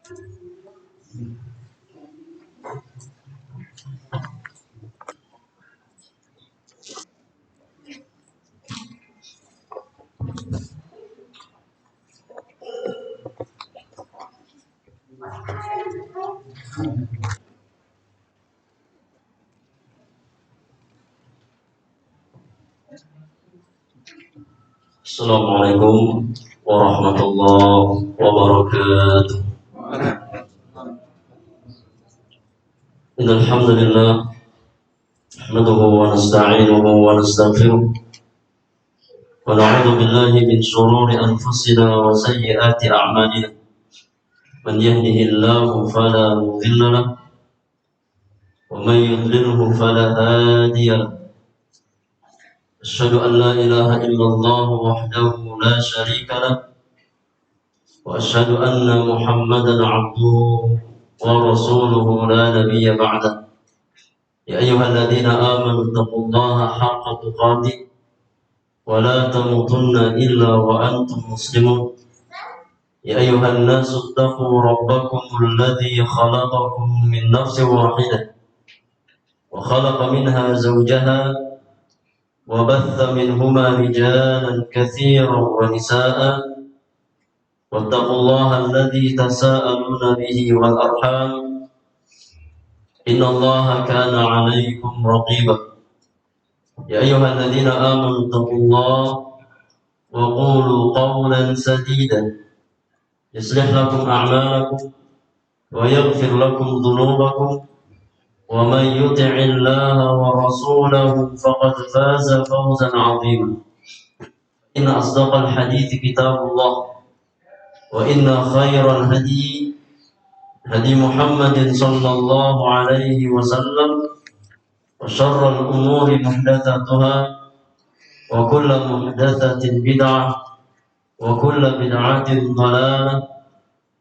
Assalamualaikum warahmatullahi wabarakatuh. Innal hamdalillah nahmaduhu wa nasta'inuhu wa nastaghfiruh wa na'udzu billahi min shururi anfusina wa sayyiati a'malina. Man yahdihillahu fala mudilla lahu wa man yudlilhu fala hadiya lahu. Asyhadu an la ilaha illallah wahdahu la syarika lahu wa asyhadu anna Muhammadan 'abduhu wa rasuluhu la nabiyya ba'dahu. Ya ayyuhalladzina amanu taqullaha haqqa tuqatih wa la tamutunna illa wa antum muslimun. Ya ayyuhan nasu taqu rabbakumul ladzi khalaqakum min nafsin wahidah wa khalaqa minha zawjaha wa batha minhuma rijalan katsiran wa nisaa'a wattaqullaha alladzi tasaaluna bihi wal arham innallaha kana 'alaykum raqiba. Ya ayyuhalladzina amanu taqullaha wa qulu qawlan sadida yuslih lakum a'malakum wa yaghfir lakum dhunubakum wa man yuti'illaha wa rasulahu faqad faza fawzan 'azima. Inna asdaqal hadithi kitabullah wa inna khairal hadi Muhammadin sallallahu alaihi wasallam wa syarrul umuri muhdatsatuha wa kullu muhdatsatin bid'ah wa kullu bid'atin dhalalah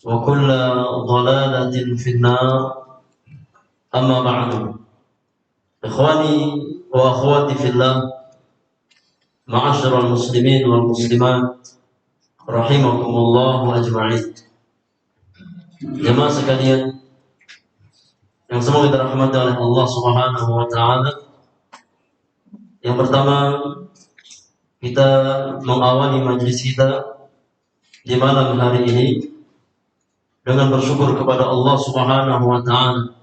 wa kullu dhalalatin finnar. Amma ba'du. Ikhwani wa akhwati fillah, ma'asyiral muslimin wal muslimat rahimakumullah ajma'in. Jemaah sekalian yang semoga dirahmati oleh Allah Subhanahu wa taala. Yang pertama, kita mengawali majelis kita di malam hari ini dengan bersyukur kepada Allah Subhanahu wa taala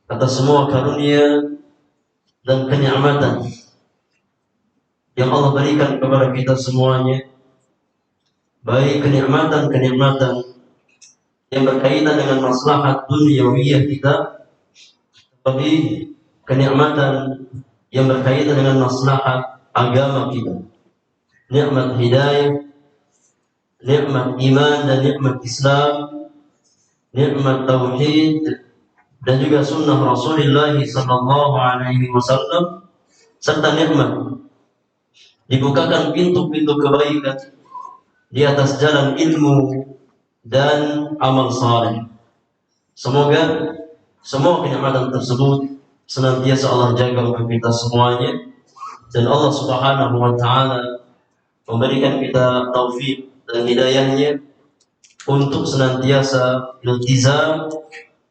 atas semua karunia dan kenikmatan yang Allah berikan kepada kita semuanya, baik kenikmatan-kenikmatan yang berkaitan dengan maslahat dunyawiyah kita, tapi kenikmatan yang berkaitan dengan maslahat agama kita, nikmat hidayah, nikmat iman dan nikmat Islam, nikmat tauhid dan juga sunnah Rasulullah sallallahu alaihi wasallam, serta nikmat dibukakan pintu-pintu kebaikan di atas jalan ilmu dan amal saleh. Semoga semua kenikmatan tersebut senantiasa Allah jaga untuk kita semuanya, dan Allah Subhanahu wa taala memberikan kita taufik dan hidayahnya untuk senantiasa iltizam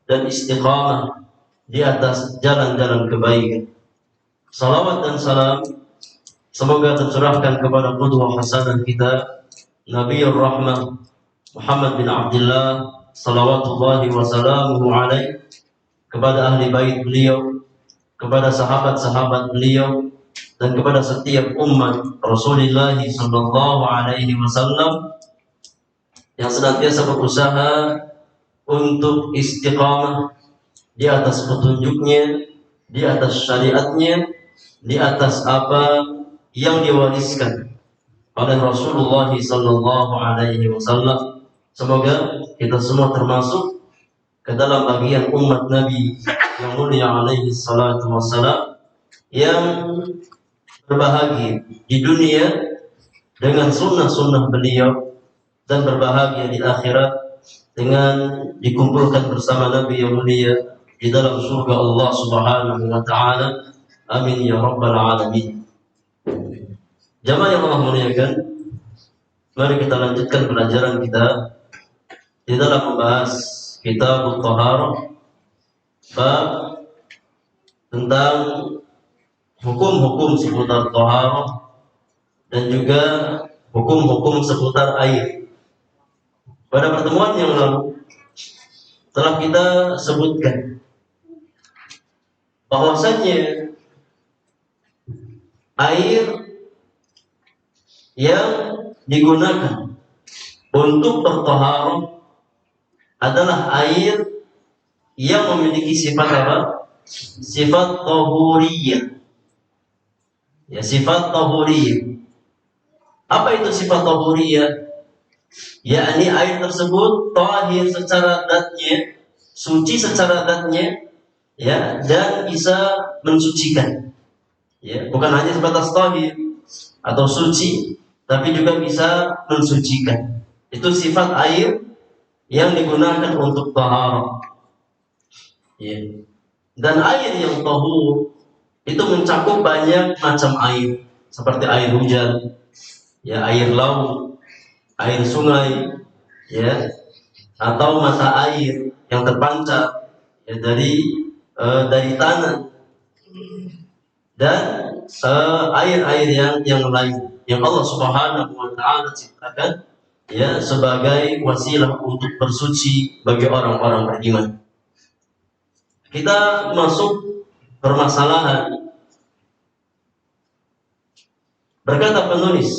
dan istiqamah di atas jalan-jalan kebaikan. Salawat dan salam semoga tercurahkan kepada qudwah hasanah kita, Nabiur Rahmah Muhammad bin Abdullah salawatullahi wa salamuhu alaihi, kepada ahli bait beliau, kepada sahabat-sahabat beliau, dan kepada setiap umat Rasulullah sallallahu alaihi wasallam yang senantiasa berusaha untuk istiqamah di atas petunjuknya, di atas syariatnya, di atas apa yang diwariskan oleh Rasulullah sallallahu alaihi wasallam. Semoga kita semua termasuk ke dalam bagian umat Nabi yang mulia alaihi salatu wassalam, yang berbahagia di dunia dengan sunnah-sunnah beliau, dan berbahagia di akhirat dengan dikumpulkan bersama Nabi yang mulia di dalam surga Allah Subhanahu wa taala. Amin ya rabbal alamin. Jamaah yang Allah muliakan, mari kita lanjutkan pelajaran kita di dalam membahas kitab Thaharah, bab tentang hukum-hukum seputar Thaharah dan juga hukum-hukum seputar air. Pada pertemuan yang lalu telah kita sebutkan bahwasanya air yang digunakan untuk bertaharah adalah air yang memiliki sifat apa? Sifat tahuriyah. Ya, sifat tahuriyah. Apa itu sifat tahuriyah? Yakni air tersebut tahir secara zatnya, suci secara zatnya, ya, dan bisa mensucikan. Ya, bukan hanya sebatas tahir atau suci, tapi juga bisa mensucikan. Itu sifat air yang digunakan untuk taharah. Ya. Dan air yang tahur itu mencakup banyak macam air, seperti air hujan, ya, air laut, air sungai, ya, atau mata air yang terpancar, ya, dari tanah, dan air-air yang lain yang Allah Subhanahu wa taala ciptakan, ya, sebagai wasilah untuk bersuci bagi orang-orang beriman. Kita masuk permasalahan. Berkata penulis,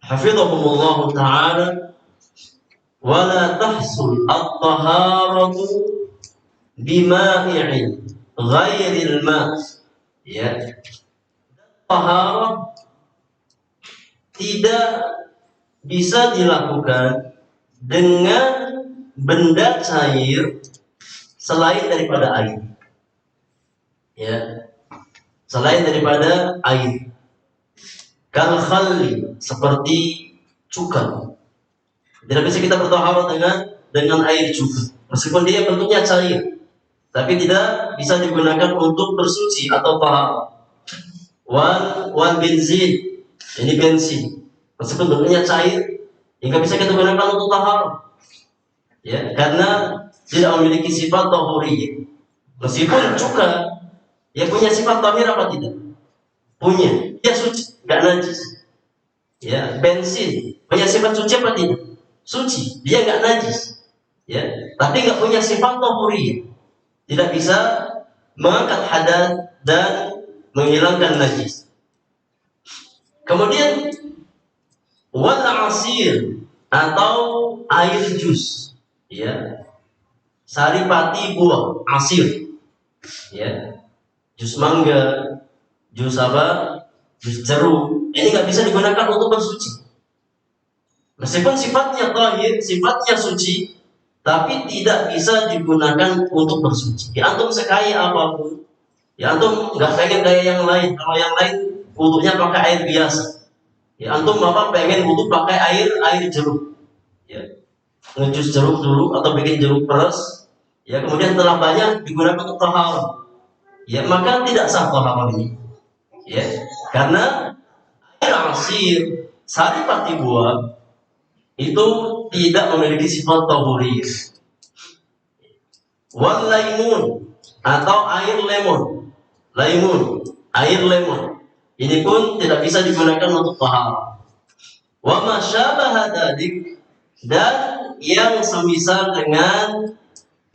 hafizahumullah ta'ala, wala tahsul at-taharatu bima'i'in ghairil ma'. Ya, taharah tidak bisa dilakukan dengan benda cair selain daripada air. Ya, selain daripada air. Kal khalli, seperti cuka. Tidak bisa kita bertaharah dengan air cuka, meskipun dia bentuknya cair, tapi tidak bisa digunakan untuk bersuci atau taharah. Wal benzin, ini bensin, meskipun bentuknya cair, hingga bisa kita gunakan untuk taharah. Ya, karena tidak memiliki sifat tahuriyah. Meskipun cuka, ya, punya sifat tahir apa tidak? Punya, dia suci, nggak najis. Ya, bensin punya sifat suci apa tidak? Suci, dia nggak najis. Ya, tapi nggak punya sifat tahuriyah, tidak bisa mengangkat hadas dan menghilangkan najis. Kemudian wal asir, atau air jus, ya, saripati buah, asir, ya, jus mangga, jus apa, jus jeruk, ini nggak bisa digunakan untuk bersuci. Meskipun sifatnya tahir, sifatnya suci, tapi tidak bisa digunakan untuk bersuci. Ya, antum sekaya apapun, ya, antum nggak pengen kayak yang lain. Kalau yang lain wudunya pakai air biasa, ya, antum apa pengen wudu pakai air jeruk, ya, ngejus jeruk dulu atau bikin jeruk peres, ya, kemudian telah banyak digunakan untuk taharah, ya, maka tidak sah taharahnya, ya, karena air asir, saripati buah, itu tidak memiliki sifat tahuriyah. Wal laimun, atau air lemon, air lemon, ini pun tidak bisa digunakan untuk taharah. Wa ma syabaha dzalik, dan yang semisal dengan,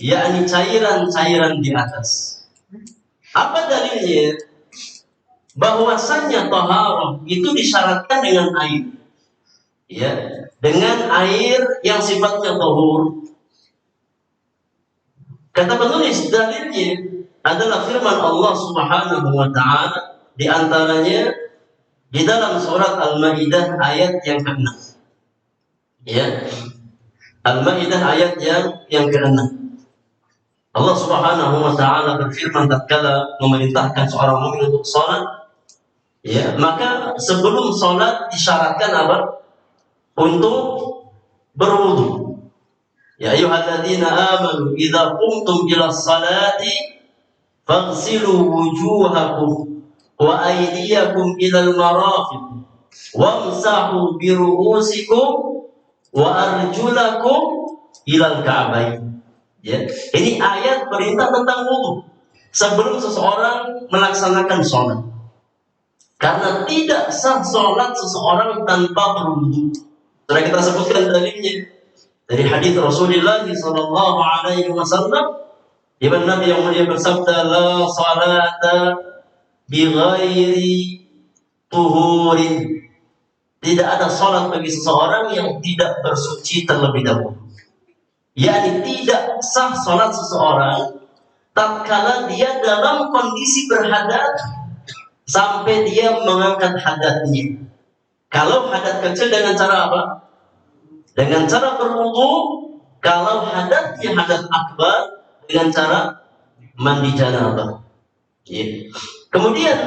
yakni cairan-cairan di atas. Apa dalilnya? Bahwasannya taharah itu disyaratkan dengan air, ya, dengan air yang sifatnya tahur. Kata penulis, dalilnya adalah firman Allah Subhanahu wa ta'ala, di antaranya di dalam surat Al-Maidah ayat yang ke-6. Ya, Al-Maidah ayat yang ke-6. Allah Subhanahu wa ta'ala berfirman tatkala memerintahkan seorang mukmin untuk salat, ya, maka sebelum salat disyaratkan apa? Untuk berwudu. Ya ayyuhalladzina amanu idza qumtum ila sholati faghsilu wujuhakum wa aydiyakum ila al-marafiq wamsahu bi ru'usikum wa arjulakum ilal ka'bayn. Ya, ini ayat perintah tentang wudu sebelum seseorang melaksanakan sholat. Karena tidak sah sholat seseorang tanpa berwudu. Sudah kita sebutkan dalilnya dari hadis Rasulullah sallallahu alaihi wasallam, di mana Nabi yang mulia bersabda, la salata bi ghairi tuhurin. Tidak ada sholat bagi seseorang yang tidak bersuci terlebih dahulu. yakni tidak sah sholat seseorang tatkala dia dalam kondisi berhadas sampai dia mengangkat hadatnya. Kalau hadat kecil dengan cara apa? Dengan cara berwudu. Kalau hadatnya hadat akbar dengan cara mandi janabah. Ya. Kemudian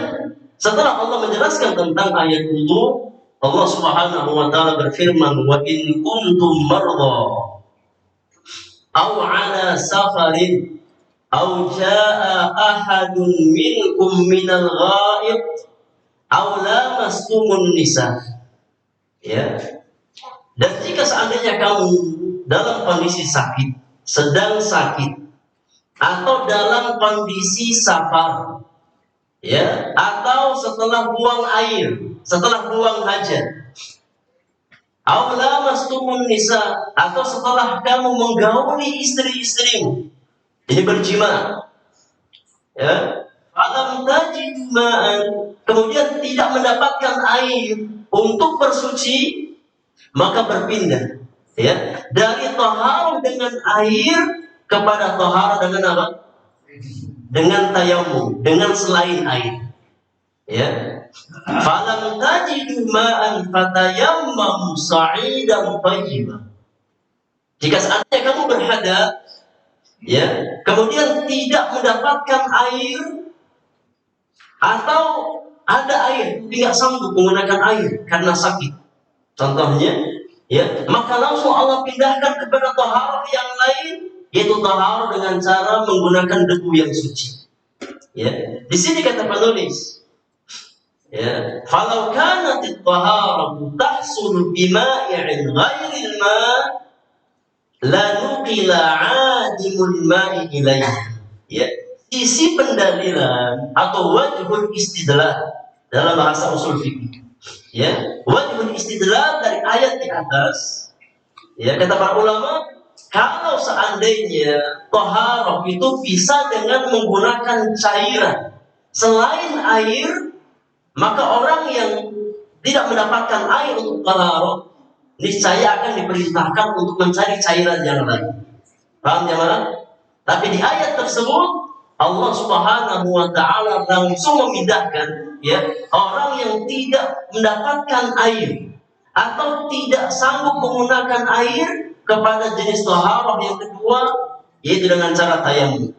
setelah Allah menjelaskan tentang ayat wudu, Allah Subhanahu wa taala berfirman, wa in kuntum marda aw ala safarin aw jaa ahadun minkum minal ghaib aw lamastumun nisa. Ya. Dan jika seandainya kamu dalam kondisi sakit, sedang sakit, atau dalam kondisi safar, ya, atau setelah buang air, setelah buang hajat, aw lamastumun nisa, atau setelah kamu menggauli istri-istrimu, ini berjima, ya, falam tajidu ma'an, kemudian tidak mendapatkan air untuk bersuci, maka berpindah, ya, dari taharah dengan air kepada taharah dengan apa? Dengan tayamum, dengan selain air. Ya. Falam tajidu ma'an fatayammamu sa'idan thayyiban. Jika seandainya kamu berhadas, ya, kemudian tidak mendapatkan air atau ada air, tidak sanggup menggunakan air karena sakit. Contohnya, ya, maka langsung Allah pindahkan kepada taharah yang lain, yaitu taharah dengan cara menggunakan debu yang suci. Ya, di sini kata penulis, ya, falau kanat at-taharatu tahsul bima'in ghairil ma' la nuqila 'adimul ma'i ilaihi. Ya, isi pendalilan atau wajhul istidlal dalam bahasa usul fikih. Ya, wajhul istidlal dari ayat di atas. Ya, kata para ulama, kalau seandainya taharah itu bisa dengan menggunakan cairan selain air, maka orang yang tidak mendapatkan air untuk taharah niscaya akan diperintahkan untuk mencari cairan yang lain. Paham jemaah? Tapi di ayat tersebut Allah Subhanahu wa taala langsung memindahkan, ya, orang yang tidak mendapatkan air atau tidak sanggup menggunakan air kepada jenis taharah yang kedua, yaitu dengan cara tayamum.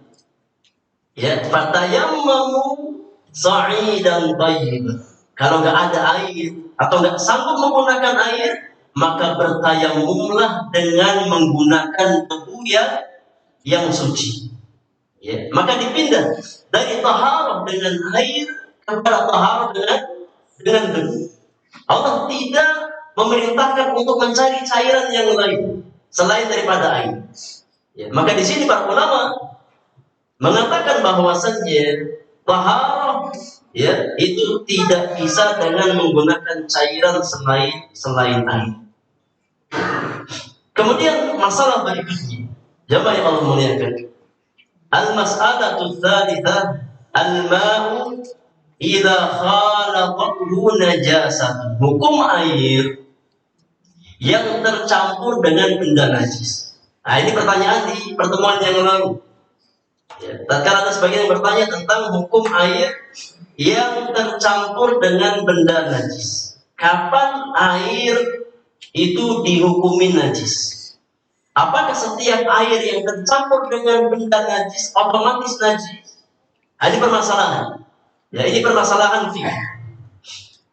Ya, fatayammamu sa'idan thayyiban. Kalau nggak ada air atau nggak sanggup menggunakan air, maka bertayamumlah dengan menggunakan debu yang suci. Ya, maka dipindah dari taharah dengan air kepada taharah dengan debu. Allah tidak memerintahkan untuk mencari cairan yang lain selain daripada air. Ya, maka di sini para ulama mengatakan bahwasannya taharah, ya, itu tidak bisa dengan menggunakan cairan selain air. Kemudian masalah berikutnya, jamaah yang Allah muliakan, al-mas'alatu tsalitsah al-ma'u idza khalaqahu najasah. Hukum air yang tercampur dengan benda najis. Nah, ini pertanyaan di pertemuan yang lalu. Ya, tatkala ada sebagian yang bertanya tentang hukum air yang tercampur dengan benda najis. Kapan air itu dihukumi najis? Apakah setiap air yang tercampur dengan benda najis otomatis najis? Ini permasalahan. Ya, ini permasalahan fikih.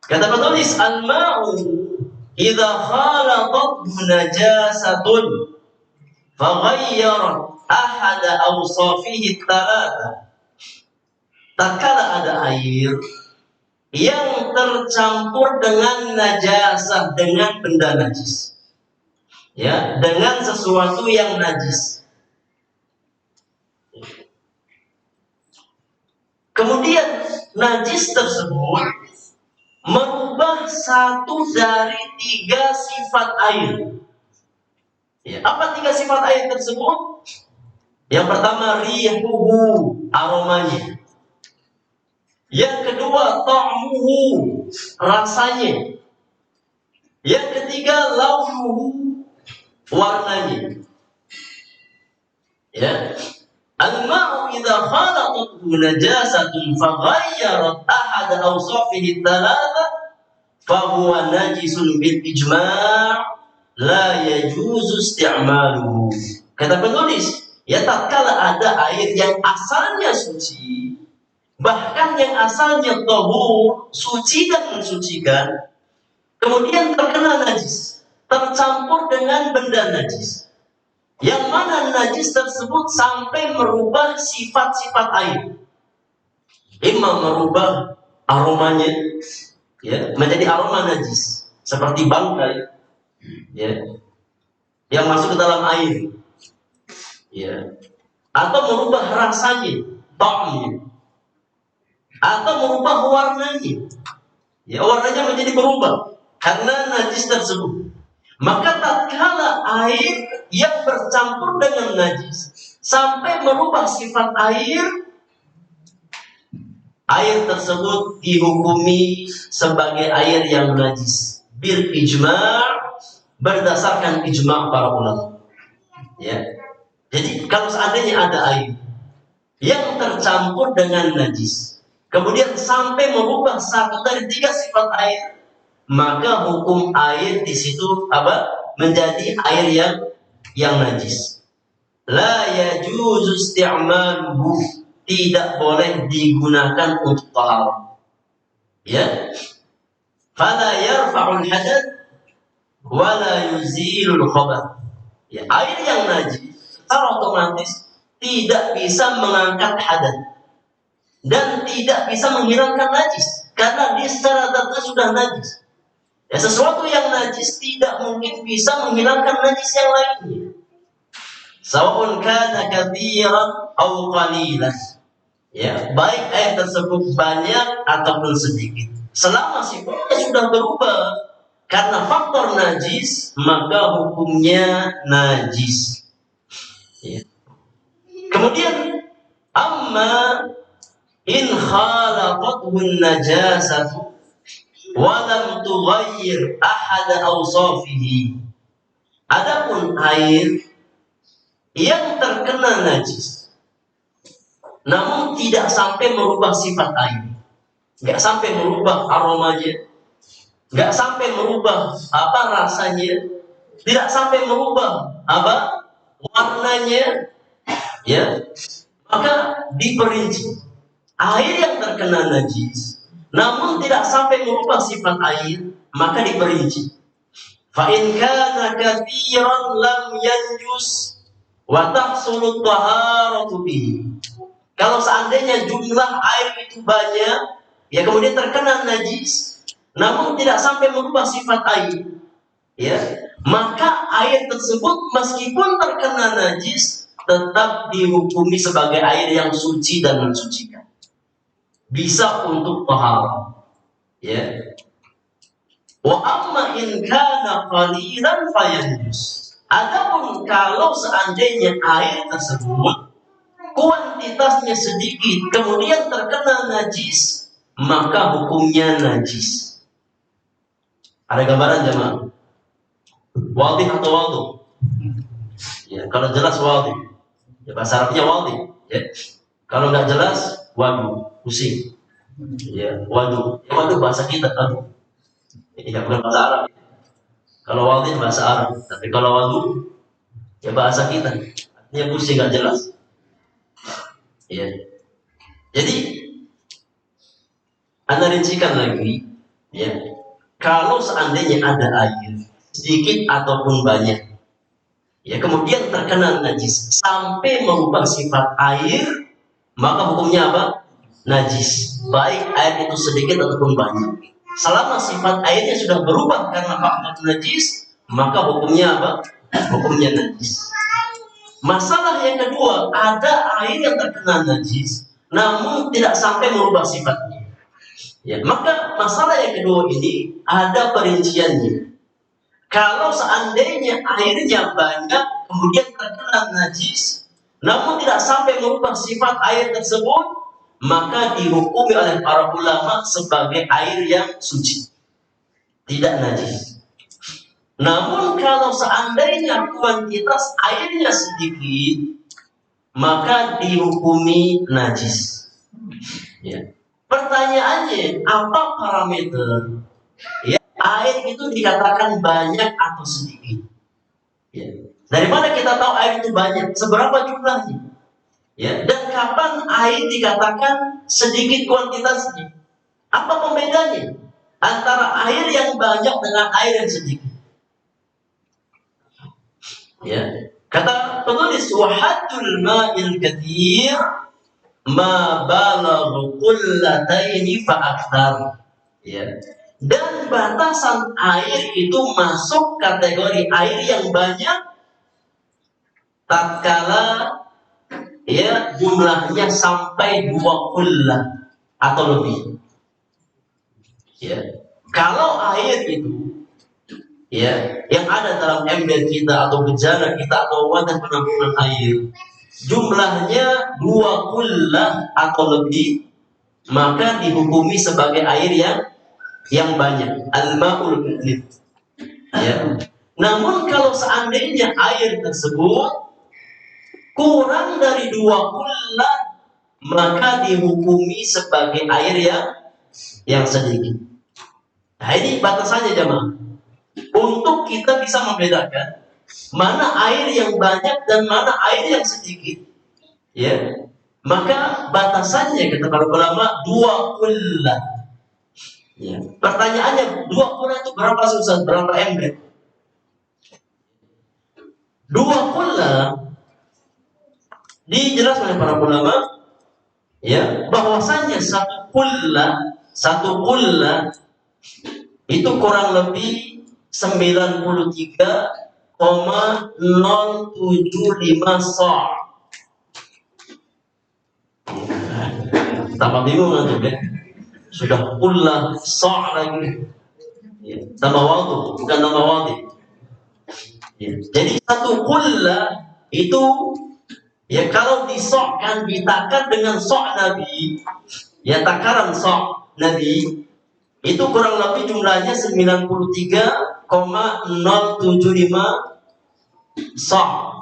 Kata penulis, al-ma'u idza khalaqat najasatun faghayyara ahada awsafihi thalatha. Tatkala ada air yang tercampur dengan najasah, dengan benda najis, ya, dengan sesuatu yang najis. Kemudian najis tersebut merubah satu dari 3 sifat air. Ya, apa 3 sifat air tersebut? Yang pertama rihuhu, aromanya. Yang kedua ta'muhu, rasanya. Yang ketiga launuhu, warnanya. Ya. Al-ma'u idza khalaqathu najasatun faghayyarat ahad awsafihi thalatha fahuwa najisun bil ijma' la yajuzu isti'maluhu. Kata penulis, ya tatkala ada air yang asalnya suci, bahkan yang asalnya tahur, suci dan mensucikan, kemudian terkena najis, tercampur dengan benda najis, yang mana najis tersebut sampai merubah sifat-sifat air, imam merubah aromanya, ya, menjadi aroma najis seperti bangkai, ya, yang masuk ke dalam air, ya, atau merubah rasanya, ta'amnya, atau merubah warnanya, ya, warnanya menjadi berubah karena najis tersebut. Maka tatkala air yang bercampur dengan najis sampai merubah sifat air, air tersebut dihukumi sebagai air yang najis bil ijma', berdasarkan ijma' para ulama. Ya. Jadi kalau seandainya ada air yang tercampur dengan najis, kemudian sampai merubah satu dari 3 sifat air, maka hukum air di situ apa? Menjadi air yang najis. La yajuzu isti'maluhu, tidak boleh digunakan untuk taharah. Ya. Fala yarfa'ul hadath wa la yuzilul khabath. Ya, air yang najis secara otomatis tidak bisa mengangkat hadath dan tidak bisa menghilangkan najis karena dia secara zatnya sudah najis. Ya, sesuatu yang najis tidak mungkin bisa menghilangkan najis yang lainnya. Sawa'un kana katsiran aw qalilan. Ya, baik air tersebut banyak ataupun sedikit. Selama sifatnya sudah berubah karena faktor najis, maka hukumnya najis. Ya. Kemudian amma in khalaqathu najasatu walam tughayyir ahad awsafihi. Adapun air yang terkena najis namun tidak sampai merubah sifat air, nggak sampai merubah aromanya, nggak sampai merubah apa rasanya, tidak sampai merubah apa warnanya, ya, maka diperinci air yang terkena najis namun tidak sampai merubah sifat air, maka diperinci. Fa in kana katsiran lam yanjus wa tahsulu taharatu bihi. Kalau seandainya jumlah air itu banyak, ya, kemudian terkena najis namun tidak sampai merubah sifat air, ya, maka air tersebut meskipun terkena najis tetap dihukumi sebagai air yang suci dan mensucikan, bisa untuk taharah, ya. Wa amma in kana qalilan fayanjus. Adapun kalau seandainya air tersebut kuantitasnya sedikit kemudian terkena najis, maka hukumnya najis. Ada gambaran jemaah? Wadih atau wadih? Ya, kalau jelas wadih. Ya, bahasa Arabnya wadih, ya. Kalau nggak jelas wadu, pusing. Ya, wadu. Ya, wadu bahasa kita, aduh. Ya, bukan bahasa Arab. Kalau wadih bahasa Arab, tapi kalau wadu ya bahasa kita. Artinya pusing nggak jelas. Ya. Jadi Anda rincikan lagi, ya. Kalau seandainya ada air sedikit ataupun banyak, ya, kemudian terkena najis sampai mengubah sifat air, maka hukumnya apa? Najis. Baik air itu sedikit ataupun banyak. Selama sifat airnya sudah berubah karena faktor najis, maka hukumnya apa? hukumnya najis. Masalah yang kedua, ada air yang terkena najis namun tidak sampai merubah sifatnya. Ya, maka masalah yang kedua ini ada perinciannya. Kalau seandainya airnya banyak kemudian terkena najis namun tidak sampai merubah sifat air tersebut, maka dihukumi oleh para ulama sebagai air yang suci, tidak najis. Namun kalau seandainya kuantitas airnya sedikit, maka dihukumi najis. Ya. Pertanyaannya, apa parameter? Ya, air itu dikatakan banyak atau sedikit? Ya. Dari mana kita tahu air itu banyak? Seberapa jumlahnya? Ya. Dan kapan air dikatakan sedikit kuantitasnya? Apa pembedanya antara air yang banyak dengan air yang sedikit? Ya, kata penulis, wahadul ma'il kathir ma balaghu qullataini fa akthar. Ya. Dan batasan air itu masuk kategori air yang banyak tatkala ya jumlahnya sampai 2 qullah atau lebih. Ya. Kalau air itu ya, yang ada dalam ember kita atau bejana kita atau wadah penampungan air jumlahnya 2 qullah atau lebih, maka dihukumi sebagai air yang banyak, al-ma'ul kathir. Ya. Namun kalau seandainya air tersebut kurang dari 2 qullah, maka dihukumi sebagai air yang sedikit. Nah, ini batasannya jemaah. Untuk kita bisa membedakan mana air yang banyak dan mana air yang sedikit, ya, maka batasannya kata para ulama 2 qullah. Ya. Pertanyaannya, 2 qullah itu berapa susah, berapa ember? 2 qullah dijelaskan oleh para ulama, ya, bahwasanya satu qullah itu kurang lebih 93,075 sa'. Tambah bingung nanti ya. Sudah qullah sa' lagi. Ya, tambah waktu, bukan tambah waktu. Ya, jadi satu qullah itu ya kalau disokkan, ditakar dengan sa' Nabi, ya takaran sa' Nabi itu kurang lebih jumlahnya 93,075 sa'.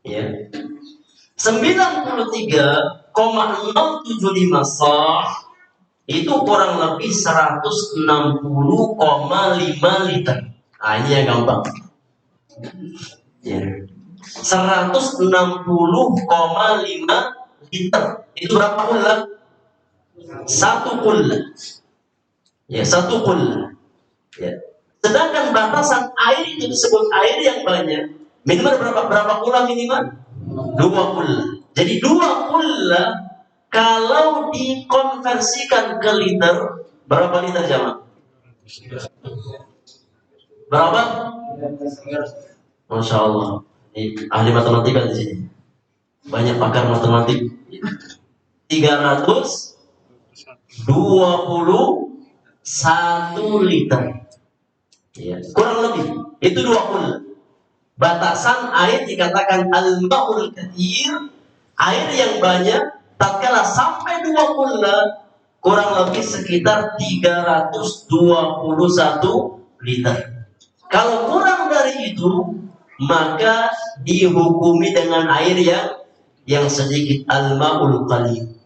Ya. 93,075 sa' itu kurang lebih 160,5 liter. Nah, ini yang gampang. Ya. 160,5 liter. Itu berapa qullah? 1 qullah. Ya, 1 qullah. Ya. Sedangkan batasan air itu disebut air yang banyak. Minimal berapa qullah minimal? 2 qullah. Jadi 2 qullah kalau dikonversikan ke liter, berapa liter jemaah? Berapa? Masya Allah. Ini ahli matematika di sini. Banyak pakar matematik. 321 liter. Ya, kurang lebih. Itu 2 qullah. Batasan air dikatakan al-ma'ul kathir, air yang banyak, tatkala sampai 2 qullah, kurang lebih sekitar 321 liter. Kalau kurang dari itu, maka dihukumi dengan air yang sedikit, al-ma'ul qalil.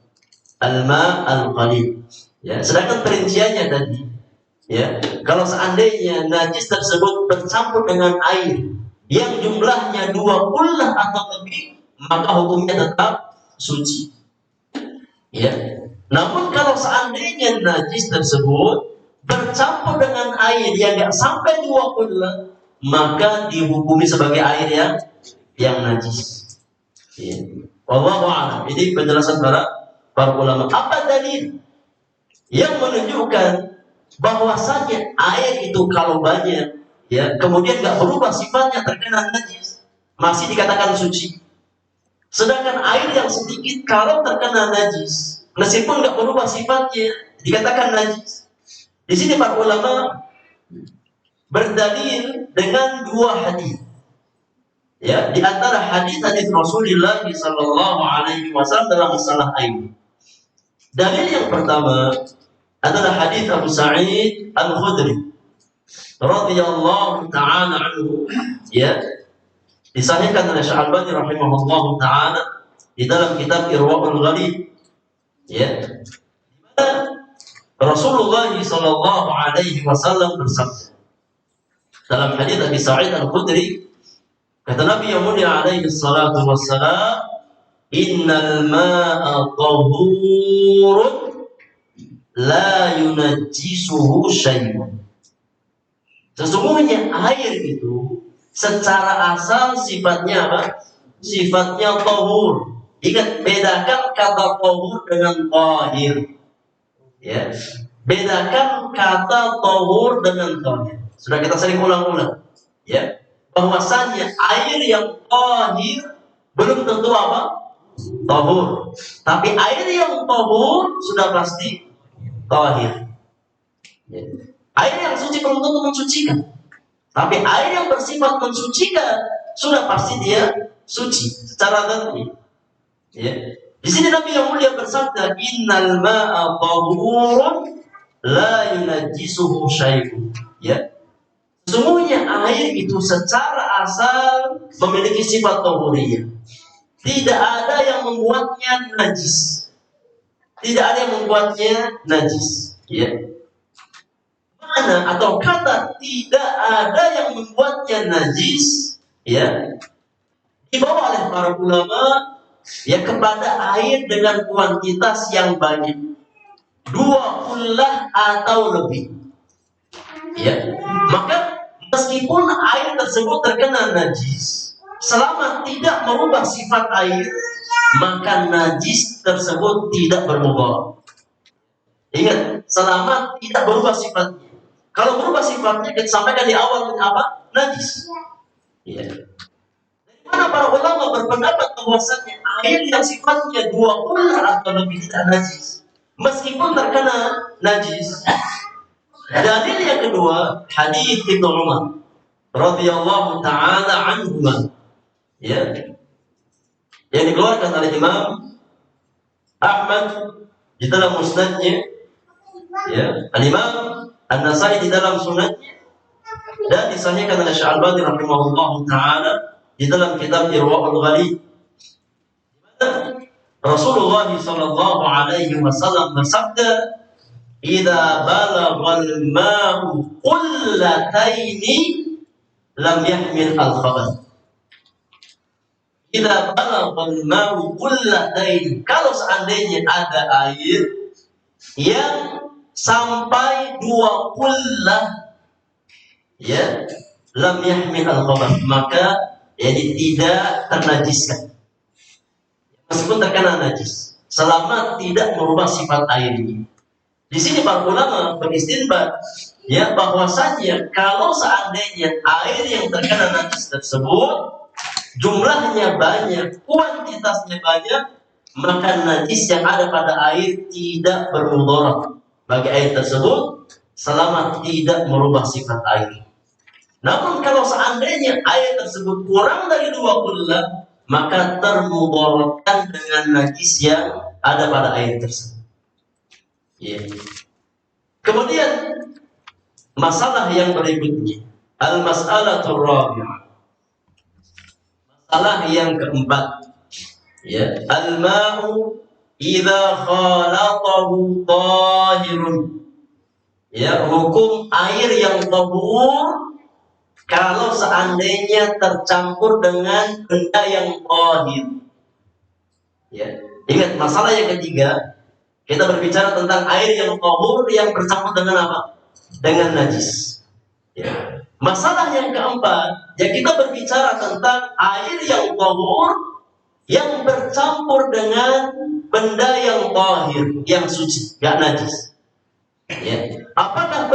Al-ma'ul qalil. Ya, sedangkan perinciannya tadi, ya, kalau seandainya najis tersebut bercampur dengan air yang jumlahnya 2 qullah atau lebih, maka hukumnya tetap suci. Ya. Namun kalau seandainya najis tersebut bercampur dengan air yang tidak sampai 2 qullah, maka dihukumi sebagai air yang najis. Ya. Wallahu a'lam. Ini penjelasan para ulama. Apa dalil yang menunjukkan bahwasanya air itu kalau banyak ya, kemudian nggak berubah sifatnya terkena najis, masih dikatakan suci. Sedangkan air yang sedikit kalau terkena najis, meskipun nggak berubah sifatnya, dikatakan najis. Di sini para ulama berdalil dengan dua hadis. Ya, di antara hadis-hadis Rasulullah sallallahu alaihi wasallam dalam masalah air. Dalil yang pertama adalah hadis Abu Sa'id Al-Khudri radhiyallahu taala anhu, ya, disahihkan oleh Syekh Al-Albani rahimahullahu taala di dalam kitab Irwaul Ghalib, ya, di mana Rasulullah sallallahu alaihi wasallam bersabda dalam hadis Abi Sa'id Al-Khudri, kata Nabi yang mulia alaihi salatu wassalam, innal ma'a tahurun la yunajjisuhu syai'un. Sesungguhnya air itu secara asal sifatnya apa? Sifatnya tahur. Ingat, bedakan kata tahur dengan tahir. Ya. Bedakan kata tahur dengan tahir. Sudah kita sering ulang-ulang. Ya. Bahwasanya air yang tahir belum tentu apa? Tahur. Tapi air yang tahur sudah pasti tahir. Ya. Air yang suci belum tentu mensucikan. Tapi air yang bersifat mensucikan sudah pasti dia suci secara dzatnya. Ya. Di sini Nabi yang mulia bersabda, innal ma'a tahurun la yunajjisuhu syai'un. Ya. Sesungguhnya air itu secara asal memiliki sifat tahuriyah. Tidak ada yang membuatnya najis. Tidak ada yang membuatnya najis. Ya. Mana atau kata tidak ada yang membuatnya najis, ya, dibawa oleh para ulama, ya, kepada air dengan kuantitas yang banyak, 2 kullah atau lebih. Ya. Maka meskipun air tersebut terkena najis, selama tidak merubah sifat air, maka najis tersebut tidak berubah. Ingat, selama tidak berubah sifatnya. Kalau berubah sifatnya, kita sampaikan di awal apa? Najis. Ya. Dari mana para ulama berpendapat bahwasanya air yang sifatnya 2 kullah atau lebih tidak najis, meskipun terkena najis. Dalil yang kedua, hadis Ibnu Umar radhiyallahu taala anhuma, ya, yang dikeluarkan oleh Imam Ahmad di dalam musnadnya, ya, Al-Imam An-Nasai di dalam sunatnya, dan disahihkan oleh Syekh Al-Albani rahimahullahu taala di dalam kitab Irwaul Ghalib. Rasulullah sallallahu alaihi wasallam bersabda, "Idza balaghal ma'u qullataini lam yahmil al-khabath." Idza balaghal ma'u qullataini, kalau seandainya ada air yang sampai 2 kullah, ya, lam yahmil al-khabath, maka jadi tidak ternajiskan meskipun terkena najis, selama tidak merubah sifat airnya. Di sini para ulama beristinbat, ya, bahwasanya kalau seandainya air yang terkena najis tersebut jumlahnya banyak, kuantitasnya banyak, maka najis yang ada pada air tidak bermudarat bagi air tersebut selama tidak merubah sifat air. Namun kalau seandainya air tersebut kurang dari 2 kullah, maka termudaratkan dengan najis yang ada pada air tersebut. Ya. Kemudian masalah yang berikutnya, al-mas'alatur rabi'ah. Masalah yang keempat, ya, al-ma'u idza khalatahu tahirun. Ya, hukum air yang tahur kalau seandainya tercampur dengan benda yang tahir. Ya, ingat masalah yang ketiga, kita berbicara tentang air yang tahur yang bercampur dengan apa? Dengan najis. Ya. Masalah yang keempat, ya, kita berbicara tentang air yang tahur yang bercampur dengan benda yang tahir, yang suci, gak najis. Ya. Apakah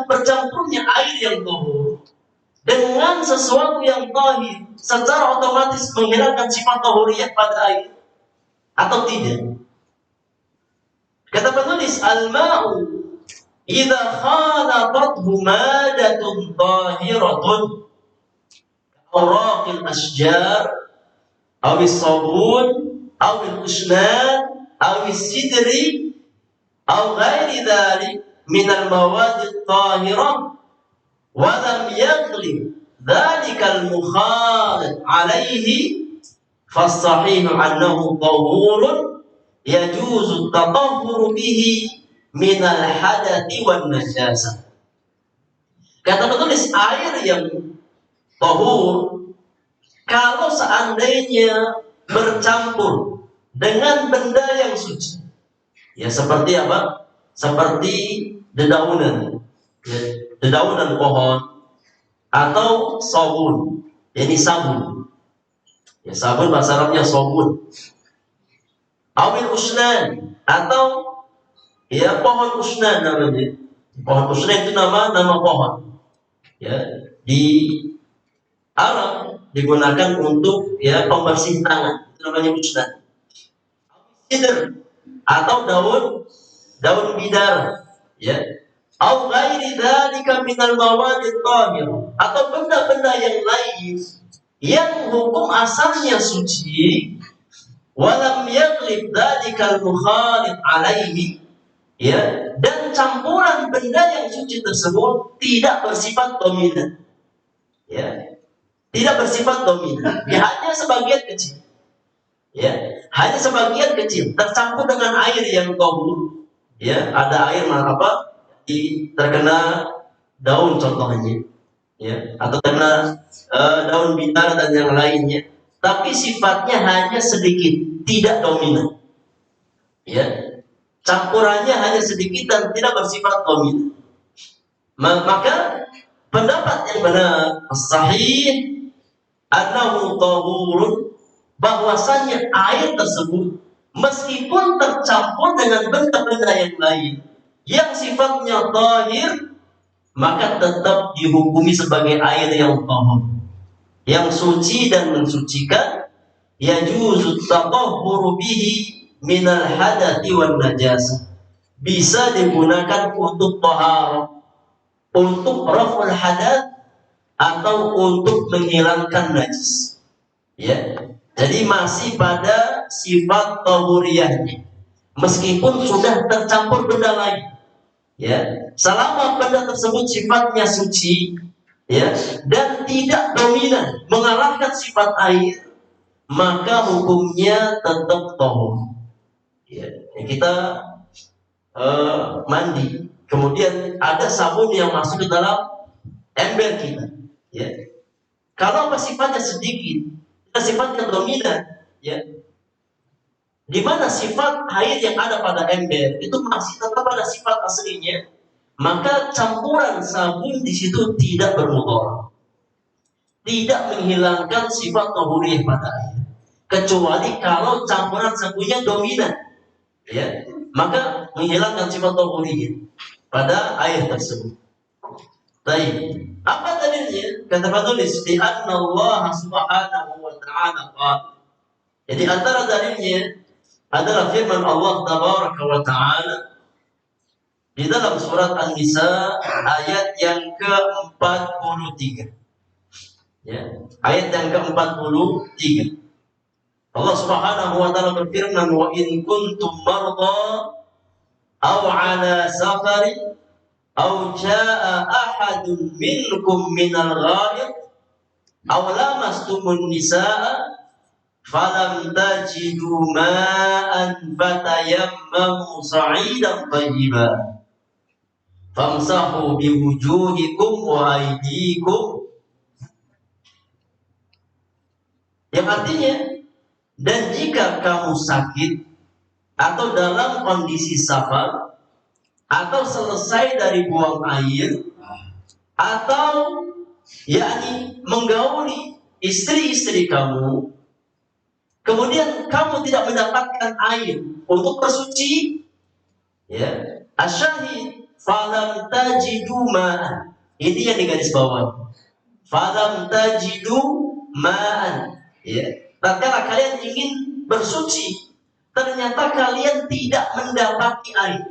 bercampurnya air yang tahur dengan sesuatu yang tahir secara otomatis menghilangkan sifat tahuriyah pada air atau tidak? Kata penulis, al-ma'u idza khalatathu madatun tahiratun awraqil asjar awis sabun awil usnan awis sidri aw ghairi dhalik min al-mawad at-tahirah wa lam yaghlib dhalika al-mukhalif alayhi فالصحيح أنه طهور يجوز التطهر به من الحدث والنجاسة. Kata penulis, air yang tahur kalau seandainya bercampur dengan benda yang suci, ya seperti apa? Seperti dedaunan, ya, dedaunan pohon atau sabun, jadi sabun. Ya, sabun bahasa Arabnya sabun. Awil usnan atau ya pohon usnan namanya. Pohon usnan itu nama pohon. Ya, di Arab digunakan untuk ya pembersih tangan. Itu namanya usnan. Sidr atau daun bidara. Ya. Au ghairi dzalika minal mawadit tahir atau benda-benda yang lain yang hukum asalnya suci, walam yaghlib dzalikal mukhalif alaihi, ya, dan campuran benda yang suci tersebut tidak bersifat dominan, ya, tidak bersifat dominan, ya, hanya sebagian kecil, ya, hanya sebagian kecil tercampur dengan air yang tahur, ya, ada air apa terkena daun contohnya, ya, atau karena daun bidara dan yang lainnya, tapi sifatnya hanya sedikit, tidak dominan. Ya, campurannya hanya sedikit dan tidak bersifat dominan. Maka pendapat yang benar, sahih, annahu tahurun, bahwasanya air tersebut meskipun tercampur dengan benda-benda yang lain yang sifatnya tahir, maka tetap dihukumi sebagai air yang tahur, yang suci dan mensucikan, yajuzu tatahhuru bihi minal hadathi wan najasah, bisa digunakan untuk taharah, untuk raf'ul hadath atau untuk menghilangkan najis, ya. Jadi masih pada sifat tahuriyahnya meskipun sudah tercampur benda lain, ya, selama benda tersebut sifatnya suci, ya, dan tidak dominan mengalahkan sifat air, maka hukumnya tetap tahur. Ya, kita mandi, kemudian ada sabun yang masuk ke dalam ember kita, ya. Kalau sifatnya sedikit, sifatnya dominan, ya, di mana sifat air yang ada pada ember itu masih tetap pada sifat aslinya, maka campuran sabun di situ tidak bermudarat, tidak menghilangkan sifat tahuriyah pada air, kecuali kalau campuran sabunnya dominan, ya, maka menghilangkan sifat tahuriyah pada air tersebut. Baik, apa dalilnya? Kata penulis, di anna Allah subhanahu wa ta'ala qala. Jadi antara dalilnya adalah firman Allah tabaraka wa ta'ala di dalam surat An-Nisa ayat yang ke-43. Ya, ayat yang ke-43. Allah Subhanahu wa ta'ala berfirman, wa in kuntum marda aw ala safarin aw jaa ahadun minkum minal ghaib aw lamastumun nisaa falam tajidu ma'an fatayammamu sa'idan tayyiban famsahu biwujuhikum wa aydikum, yang artinya, dan jika kamu sakit atau dalam kondisi safar atau selesai dari buang air atau yakni menggauli istri-istri kamu, kemudian kamu tidak mendapatkan air untuk bersuci, ya, asyahid falam tajidu ma'an, ini yang digaris bawah, Falam tajidu ma'an. Ya. Tatkala kalian ingin bersuci, ternyata kalian tidak mendapati air.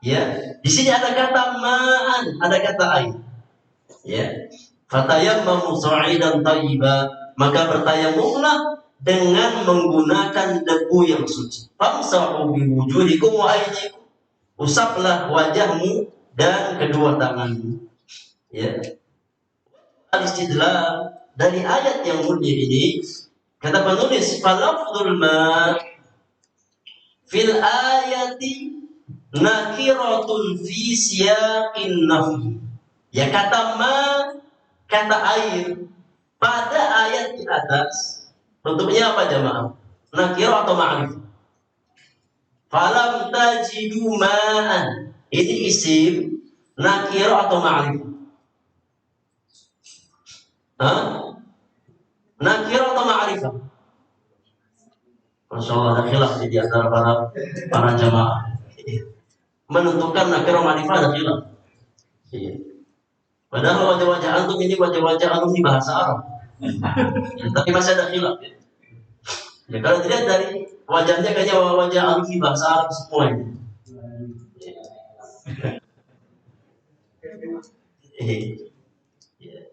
Ya. Di sini ada kata ma'an, ada kata air. Ya. Fatayammamu sa'idan thayyiba, maka bertayamumlah dengan menggunakan debu yang suci. Famsahu biwujuhikum wa aydikum, usaplah wajahmu dan kedua tanganmu. Ya. Al-istidlal dari ayat yang mulia ini, kata penulis, falafdul ma fil ayati nakiratun fi siyaqin nafi. Ya, kata ma, kata air pada ayat di atas bentuknya apa jemaah? Nakirah atau ma'rifah? Falam tajidu ma'an, ini isim nakirah atau ma'rifah? Nakirah atau ma'rifah? Masya Allah, ada khilaf di antara para jamaah. Menentukan nakirah ma'rifah ada khilaf. Padahal wajah-wajah antum ini wajah-wajah antum di bahasa Arab. Ya, tapi masih ada khilaf. Ya, kalau dilihat dari wajahnya kayaknya wajah antum di bahasa Arab semua ini.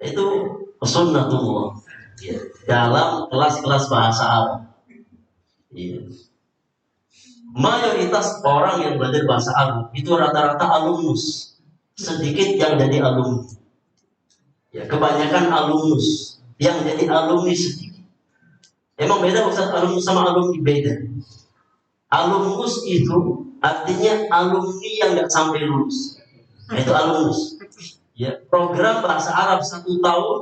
Itu sunnatullah. Ya, dalam kelas-kelas bahasa Arab. Ya. Mayoritas orang yang belajar bahasa Arab itu rata-rata alumnus. Sedikit yang jadi alumni. Ya, kebanyakan alumnus. Yang jadi alumni sedikit. Emang beda Ustaz, alumnus sama alumni beda. Alumnus itu artinya alumni yang nggak sampai lulus. Itu alumnus. Ya, program bahasa Arab 1 tahun,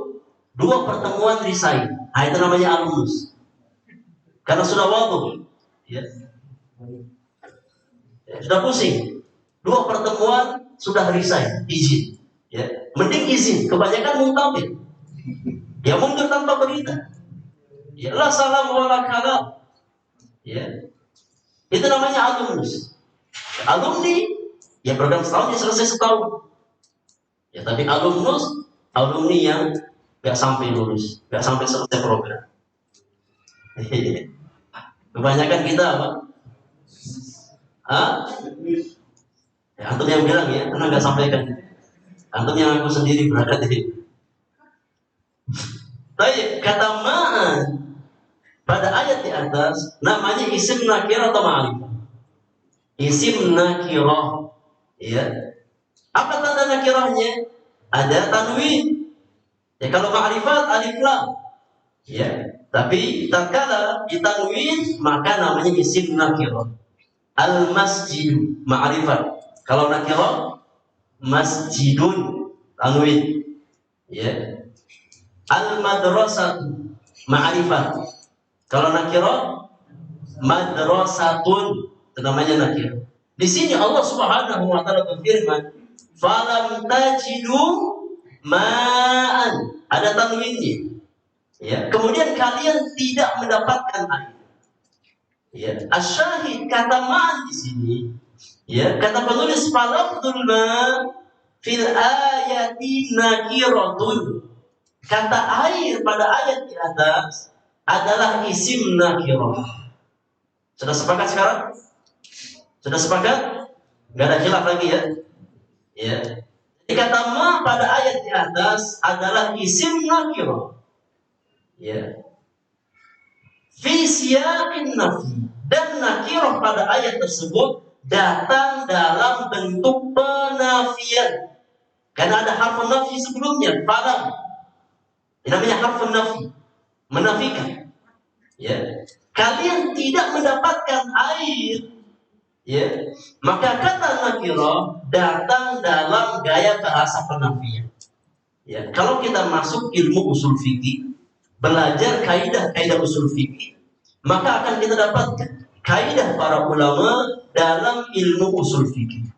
2 pertemuan resign. Nah, itu namanya alumnus. Karena sudah waktu. Ya. Ya, sudah pusing. 2 pertemuan sudah resign, izin. Ya, mending izin. Kebanyakan muntabil. Dia mundur tanpa berita. Ya, la salam wa la kalam. Ya. Itu namanya alumnus. Alumni, ya program setahun ya selesai setahun. Ya, tapi alumni yang gak sampai lulus, gak sampai selesai program. Kebanyakan kita apa? Ya, antum yang bilang ya, karena gak sampaikan. Antum yang aku sendiri berarti. Tapi kata ma'an pada ayat di atas namanya isim nakirah atau ma'rifah? Isim nakirah. Ya. Apa tanda nakirahnya? Ada tanwin. Ya, kalau ma'rifat alif lam. Ya, tapi tatkala ditanwin maka namanya isim nakirah. Al-masjidu ma'rifat. Kalau nakirah masjidun tanwin. Ya. Al-madrasatu ma'rifat. Kalau nakirah madrasatun, itu namanya nakirah. Di sini Allah Subhanahu wa taala berfirman, "Falam tajidu ma'an." Ada tanwinnya. Ya, kemudian kalian tidak mendapatkan air. Ya, asyahid kata ma'an di sini. Ya, kata penulis falafdul ma fil ayati nakiratun. Kata air pada ayat di atas adalah isim nakirah. Sudah sepakat sekarang? Sudah sepakat? Gak ada khilaf lagi ya? Ya. Jadi kata ma pada ayat di atas adalah isim nakirah. Ya. Fi siyaqin nafi, dan nakirah pada ayat tersebut datang dalam bentuk penafian. Karena ada harf nafi sebelumnya, falam. Ini namanya harf nafi, menafikan. Ya. Kalian tidak mendapatkan air. Ya. Maka kata nakirah datang dalam gaya bahasa penafian. Ya. Kalau kita masuk ilmu usul fikih, belajar kaidah-kaidah usul fikih, maka akan kita dapatkan kaidah para ulama dalam ilmu usul fikih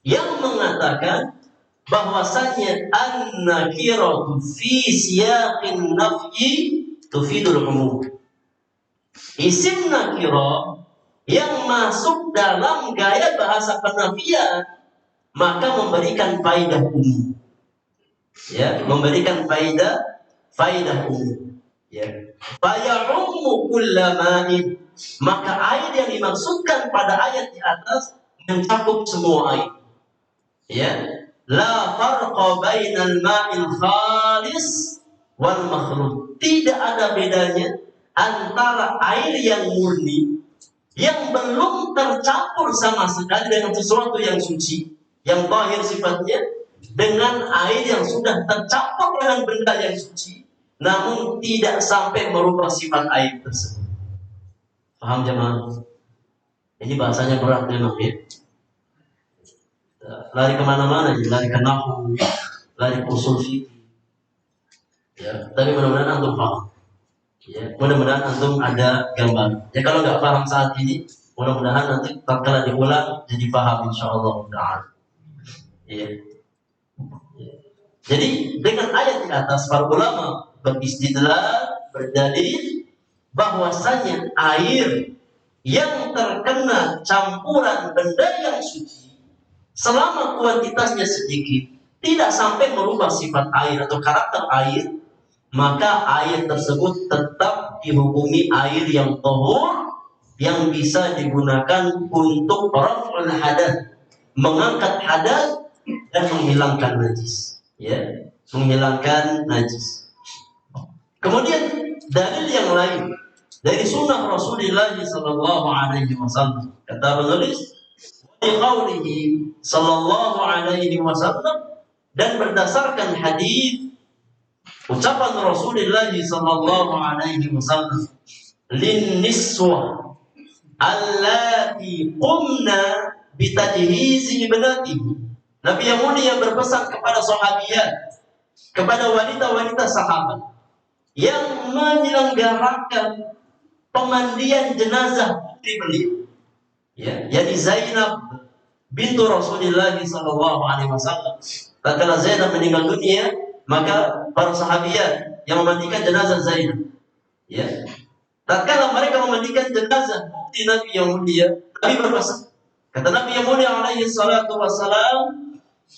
yang mengatakan bahwasanya an-nakiratu fi siyaqin nafyi tufidul umum. Isim nakirah yang masuk dalam gaya bahasa penafian maka memberikan faedah umum. ya, memberikan faidah umum, ya. Faya'ummu kullama'in, maka air yang dimaksudkan pada ayat di atas mencakup semua air, ya. La farqa bainal ma'il khalis wal makhluk, tidak ada bedanya antara air yang murni yang belum tercampur sama sekali dengan sesuatu yang suci, yang zahir sifatnya, dengan air yang sudah tercampur dengan benda yang suci, namun tidak sampai merubah sifat air tersebut. Paham jemaah? Ini bahasanya berat memang ya. Lari kemana-mana, lari ke nahwu, lari ke usul fikih. Ya, tapi mudah-mudahan antum paham. Ya, mudah-mudahan antum ada gambar. Ya, kalau nggak paham saat ini, mudah-mudahan nanti tatkala diulang jadi paham insyaallah taala. Ya. Ya. Jadi dengan ayat di atas para ulama beristidlal, berdalil bahwasanya air yang terkena campuran benda yang suci selama kuantitasnya sedikit tidak sampai merubah sifat air atau karakter air, maka air tersebut tetap dihukumi air yang tahur, yang bisa digunakan untuk raf'ul hadath, mengangkat hadath dan menghilangkan najis, ya, menghilangkan najis. Kemudian dalil yang lain dari sunnah Rasulullah sallallahu alaihi wasallam, kata penulis di qaulihi sallallahu alaihi wasallam, dan berdasarkan hadis ucapan Rasulullah sallallahu alaihi wasallam, lin niswa allati qumna bitajhizi ibnatihi. Nabi yang mulia berpesan kepada sahabiat, kepada wanita-wanita sahabat yang menyelenggarakan pemandian jenazah putri beliau, ya, yakni Zainab bintu Rasulullah sallallahu alaihi wasallam. Tatkala Zainab meninggal dunia, maka para sahabiat yang memandikan jenazah Zainab, ya, tatkala mereka memandikan jenazah putri Nabi yang mulia, Nabi berpesan, kata Nabi yang mulia alaihi salatu wassalam,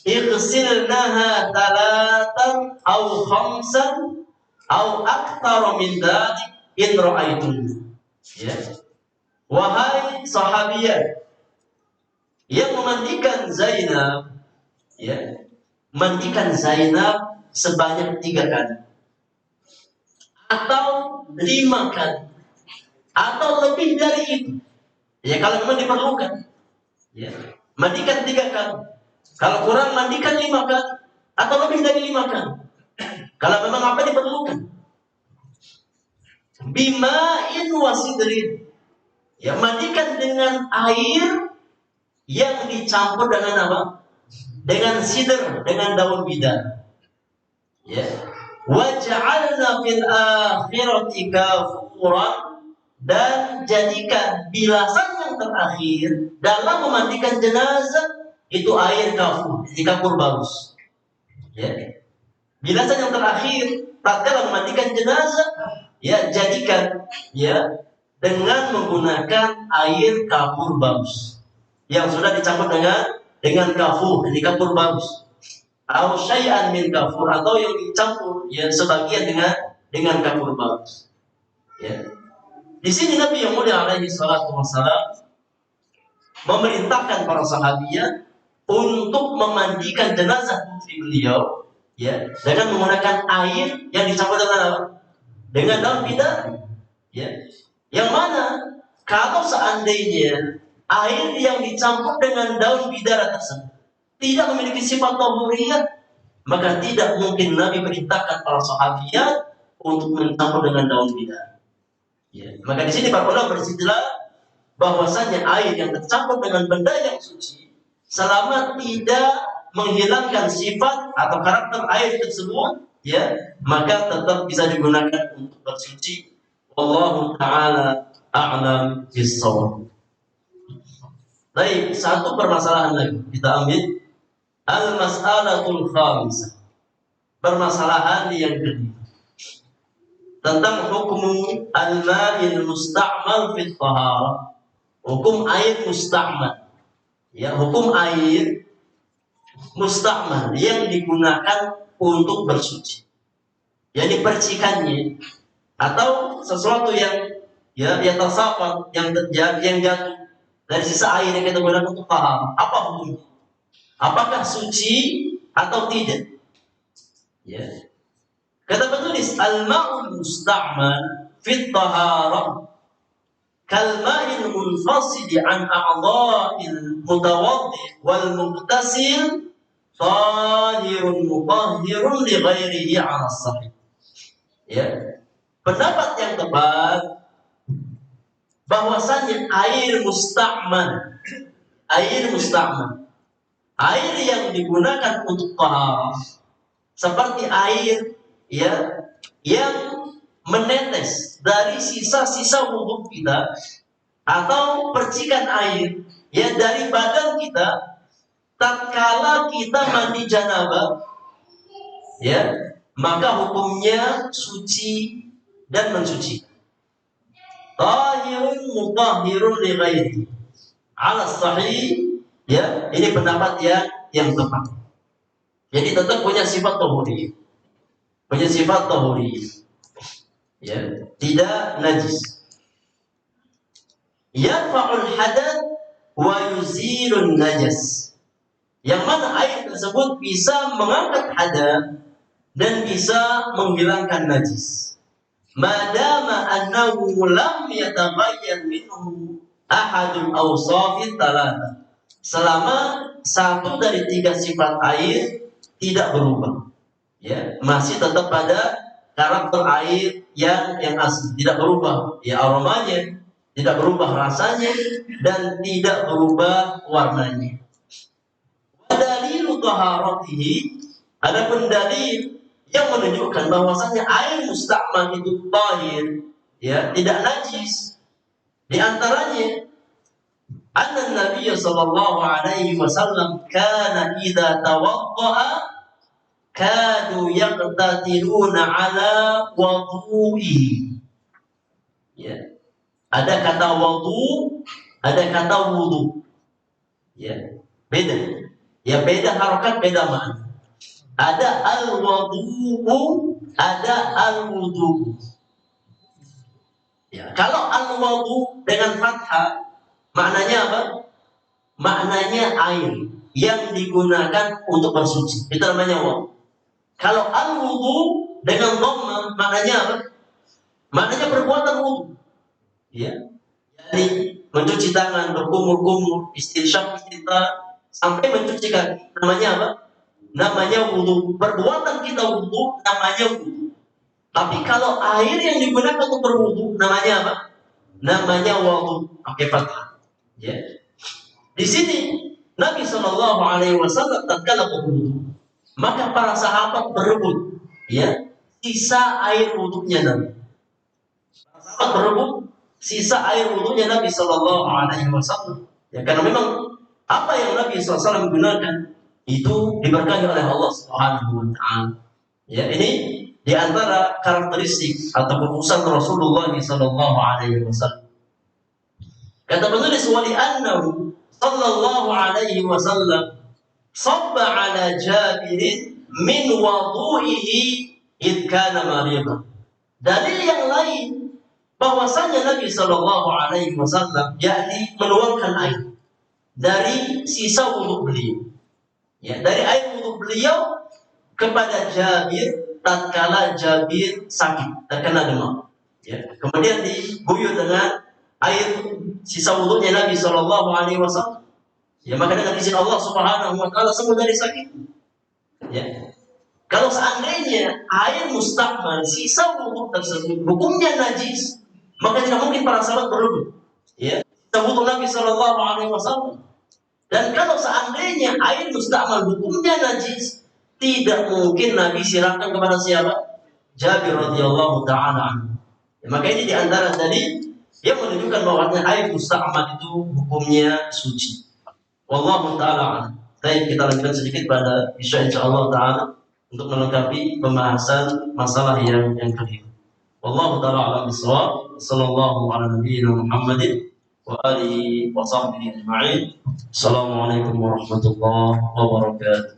ighsilnaha talatan aw khamsan aw aktsara min dzalik in ra'aytum. Ya. Wahai sahabiat yang memandikan Zainab, ya, mandikan Zainab sebanyak 3 kali atau 5 kali atau lebih dari itu. Ya, kalau memang diperlukan. Ya, mandikan 3 kali. Kalau kurang mandikan 5 kali atau lebih dari 5 kali. Kalau memang apa diperlukan. Bima'in wasidrin. Ya, mandikan dengan air yang dicampur dengan apa? Dengan sidr, dengan daun bidar. Ya. Waj'alna fil akhirati kafuran, dan jadikan bilasan yang terakhir dalam memandikan jenazah itu air kafur, kapur bagus. Ya. Bilasan yang terakhir tatkala memandikan jenazah, ya, jadikan, ya, dengan menggunakan air kapur bagus yang sudah dicampur dengan kafur, jadi kapur bagus. Atau syai'an min kafur, atau yang dicampur, ya, sebagian dengan kapur bagus. Ya. Di sini Nabi yang mulia alaihi salatu wassalam memerintahkan para sahabiat untuk memandikan jenazah putri beliau, ya, dengan menggunakan air yang dicampur dengan apa? Dengan daun bidar. Ya. Yang mana kalau seandainya air yang dicampur dengan daun bidara tersebut tidak memiliki sifat tahuriyah, maka tidak mungkin Nabi perintahkan para sahabiat untuk mencampur dengan daun bidara. Ya. Maka di sini para ulama beristidlal bahwasanya air yang tercampur dengan benda yang suci, selama tidak menghilangkan sifat atau karakter air tersebut, ya, maka tetap bisa digunakan untuk bersuci. Wallahu ta'ala a'lam bis-shawab. Baik, satu permasalahan lagi kita ambil, al-mas'alatul khamisah. Permasalahan yang kedua tentang hukum al-ma'il musta'mal fi taharah. Hukum air musta'mal. Ya, hukum air musta'mal yang digunakan untuk bersuci. Jadi percikannya atau sesuatu yang tersafat, yang jatuh dari sisa air yang kita gunakan untuk tahar. Apa hukumnya? Apakah suci atau tidak? Ya. Kata penulis, al-ma'ul musta'mal fit taharah kalma'il munfasidi an a'dha'il mutawaddi wal muqtasil tahirun mutahhirun li ghairihi 'ala sahih. Ya. Pendapat yang tepat bahwasanya air musta'mal, air yang digunakan untuk taharah, seperti air yang menetes dari sisa-sisa wudhu kita atau percikan air dari badan kita tatkala kita mandi janabah, maka hukumnya suci dan mensucikan. Tahirun mutahhirun li ghairihi 'ala sahih, ini pendapat yang tepat. Jadi tetap punya sifat tahuriyah. Tidak najis. Yarfa'ul hadath wa yuzilun najas. Yang mana air tersebut bisa mengangkat hadath dan bisa menghilangkan najis. Madama annahu lam yataghayyar minhu ahadul awsafit thalatha. Selama satu dari 3 sifat air tidak berubah, masih tetap pada karakter air yang asli, tidak berubah aromanya, tidak berubah rasanya, dan tidak berubah warnanya. Dalilu taharatihi, adapun dalil yang menunjukkan bahwasanya air musta'mal itu tahir, tidak najis. Di antaranya anna Nabi sallallahu alaihi wasallam kana idza tawaddaa kadu yaqtatiluna ala wudu'i. Ada kata wudu, ada kata wudu. Beda. Beda harokat, beda makna. Ada al-wudu, ada al-wudu. Kalau al-wudu dengan fathah, maknanya apa? Maknanya air yang digunakan untuk bersuci. Itu namanya wudu. Kalau al-wudu dengan dhamma, maknanya apa? Maknanya perbuatan wudu. Jadi mencuci tangan, berkumur-kumur, istinsyaq, sampai mencuci kaki. Namanya apa? Namanya wudu. Perbuatan kita wudu namanya wudu. Tapi kalau air yang digunakan untuk berwudu namanya apa? Namanya wudu. Pakai fathah. Di sini Nabi Shallallahu Alaihi Wasallam tatkala berwudu, maka para sahabat berebut, sisa air wudunya Nabi. Para sahabat berebut sisa air wudunya Nabi Shallallahu Alaihi Wasallam. Karena memang apa yang Nabi SAW gunakan itu diberkahi oleh Allah Subhanahu Wa Taala. Ini di antara karakteristik atau urusan Rasulullah Sallallahu Alaihi Wasallam. Kata penulis, wali annahu sallallahu alaihi wasallam sabba ala Jabirin min wudu'ihi id kana maridan. Dalil yang lain bahwasanya Nabi Sallallahu Alaihi Wasallam yakni menuangkan air dari sisa wudu beliau, dari air wudu beliau kepada Jabir tatkala Jabir sakit, terkena demam. Kemudian diguyur dengan air sisa wudunya Nabi Sallallahu Alaihi Wasallam. Maka dengan izin Allah Subhanahu Wa Taala sembuh dari sakit. Kalau seandainya air musta'mal sisa wudu tersebut hukumnya najis, maka tidak mungkin para sahabat berebut. Sisa wudu Nabi Sallallahu Alaihi Wasallam. Dan kalau seandainya air musta'mal hukumnya najis, tidak mungkin Nabi siramkan kepada siapa? Jabir radhiyallahu taala anhu. Maka ini diantara tadi yang menunjukkan bahwa air musta'mal itu hukumnya suci. Wallahu taala. Baik, kita lanjutkan sedikit pada insyaallah taala untuk melengkapi pembahasan masalah yang kedua. Wallahu taala a'lam bishawab. Sallallahu ala nabiyyina Muhammadin وآله وصحبه أجمعين. Assalamualaikum warahmatullahi wabarakatuh.